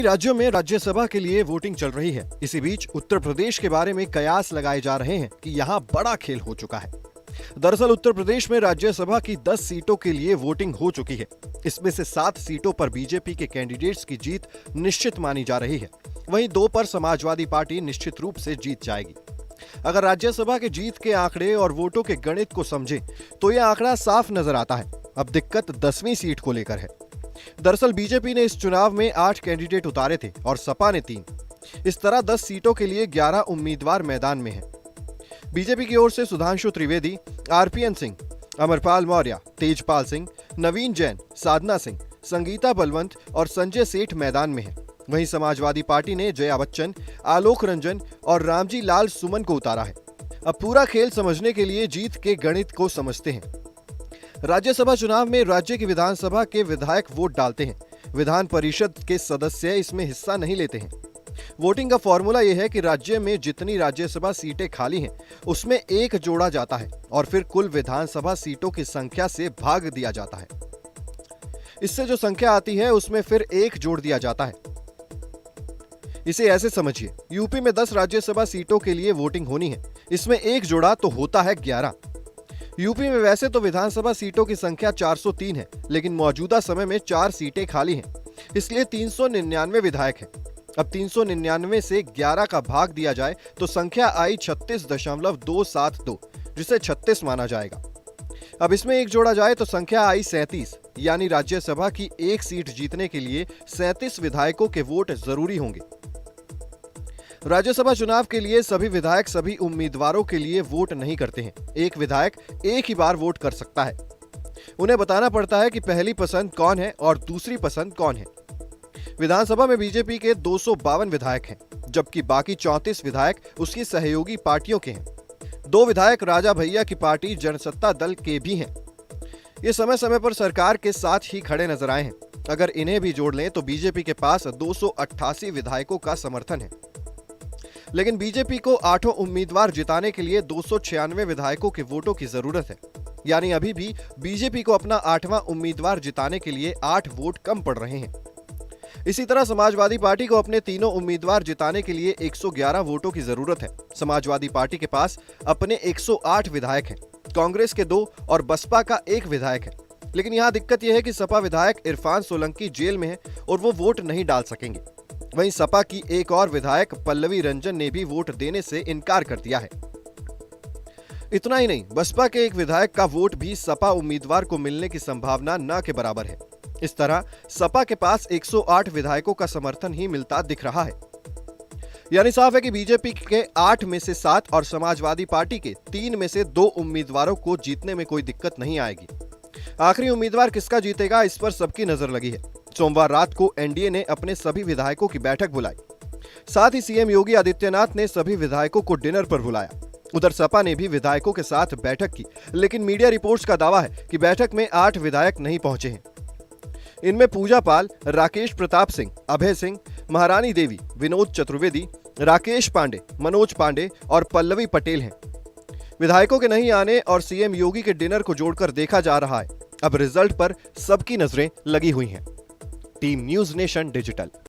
राज्यों में राज्यसभा के लिए वोटिंग चल रही है। इसी बीच उत्तर प्रदेश के बारे में कयास लगाए जा रहे हैं कि यहां बड़ा खेल हो चुका है। दरअसल उत्तर प्रदेश में राज्यसभा की 10 सीटों के लिए वोटिंग हो चुकी है। इसमें से 7 सीटों पर बीजेपी के कैंडिडेट्स की जीत निश्चित मानी जा रही है। वहीं 2 पर समाजवादी पार्टी निश्चित रूप से जीत जाएगी। अगर राज्यसभा के जीत के आंकड़े और वोटों के गणित को समझें तो यह आंकड़ा साफ नजर आता है। अब दिक्कत 10वीं सीट को लेकर है। दरअसल बीजेपी ने इस चुनाव में 8 कैंडिडेट उतारे थे और सपा ने 3। इस तरह 10 सीटों के लिए 11 उम्मीदवार मैदान में हैं। बीजेपी की ओर से सुधांशु त्रिवेदी, आरपीएन सिंह, अमरपाल मौर्य, तेजपाल सिंह, नवीन जैन, साधना सिंह, संगीता बलवंत और संजय सेठ मैदान में हैं। वहीं समाजवादी पार्टी ने जया बच्चन, आलोक रंजन और रामजी लाल सुमन को उतारा है। अब पूरा खेल समझने के लिए जीत के गणित को समझते हैं। राज्यसभा चुनाव में राज्य की विधानसभा के विधायक वोट डालते हैं। विधान परिषद के सदस्य इसमें हिस्सा नहीं लेते हैं। वोटिंग का फॉर्मूला यह है कि राज्य में जितनी राज्यसभा सीटें खाली हैं उसमें 1 जोड़ा जाता है और फिर कुल विधानसभा सीटों की संख्या से भाग दिया जाता है। इससे जो संख्या आती है उसमें फिर 1 जोड़ दिया जाता है। इसे ऐसे समझिए, यूपी में 10 राज्यसभा सीटों के लिए वोटिंग होनी है। इसमें 1 जोड़ा तो होता है 11। यूपी में वैसे तो विधानसभा सीटों की संख्या 403 है, लेकिन मौजूदा समय में 4 सीटें खाली हैं, इसलिए 399 विधायक हैं। अब 399 से 11 का भाग दिया जाए तो संख्या आई 36.272, जिसे 36 माना जाएगा। अब इसमें 1 जोड़ा जाए तो संख्या आई 37, यानी राज्यसभा की 1 सीट जीतने के लिए 37 विधायकों के वोट जरूरी होंगे। राज्यसभा चुनाव के लिए सभी विधायक सभी उम्मीदवारों के लिए वोट नहीं करते हैं। एक विधायक एक ही बार वोट कर सकता है। उन्हें बताना पड़ता है कि पहली पसंद कौन है और दूसरी पसंद कौन है। विधानसभा में बीजेपी के 252 विधायक हैं, जबकि बाकी 34 विधायक उसकी सहयोगी पार्टियों के हैं। 2 विधायक राजा भैया की पार्टी जनसत्ता दल के भी हैं। ये समय समय पर सरकार के साथ ही खड़े नजर आए हैं। अगर इन्हें भी जोड़ लें तो बीजेपी के पास 288 विधायकों का समर्थन है। लेकिन बीजेपी को 8 उम्मीदवार जिताने के लिए 296 विधायकों के वोटों की जरूरत है, यानी अभी भी बीजेपी को अपना 8वां उम्मीदवार जिताने के लिए 8 वोट कम पड़ रहे हैं। इसी तरह समाजवादी पार्टी को अपने तीनों उम्मीदवार जिताने के लिए 111 वोटों की जरूरत है। समाजवादी पार्टी के पास अपने 108 विधायक हैं, कांग्रेस के 2 और बसपा का 1 विधायक है। लेकिन यहाँ दिक्कत यह है कि सपा विधायक इरफान सोलंकी जेल में है और वो वोट नहीं डाल सकेंगे। वहीं सपा की एक और विधायक पल्लवी रंजन ने भी वोट देने से इनकार कर दिया है। इतना ही नहीं, बसपा के एक विधायक का वोट भी सपा उम्मीदवार को मिलने की संभावना न के बराबर है। इस तरह सपा के पास 108 विधायकों का समर्थन ही मिलता दिख रहा है। यानी साफ है कि बीजेपी के 8 में से 7 और समाजवादी पार्टी के 3 में से 2 उम्मीदवारों को जीतने में कोई दिक्कत नहीं आएगी। आखिरी उम्मीदवार किसका जीतेगा, इस पर सबकी नजर लगी है। सोमवार रात को एनडीए ने अपने सभी विधायकों की बैठक बुलाई। साथ ही सीएम योगी आदित्यनाथ ने सभी विधायकों को डिनर पर बुलाया। उधर सपा ने भी विधायकों के साथ बैठक की, लेकिन मीडिया रिपोर्ट्स का दावा है कि बैठक में 8 विधायक नहीं पहुंचे हैं। इनमें पूजा पाल, राकेश प्रताप सिंह, अभय सिंह, महारानी देवी, विनोद चतुर्वेदी, राकेश पांडे, मनोज पांडे और पल्लवी पटेल हैं। विधायकों के नहीं आने और सीएम योगी के डिनर को जोड़कर देखा जा रहा है। अब रिजल्ट पर सबकी नजरें लगी हुई हैं। Team news nation digital.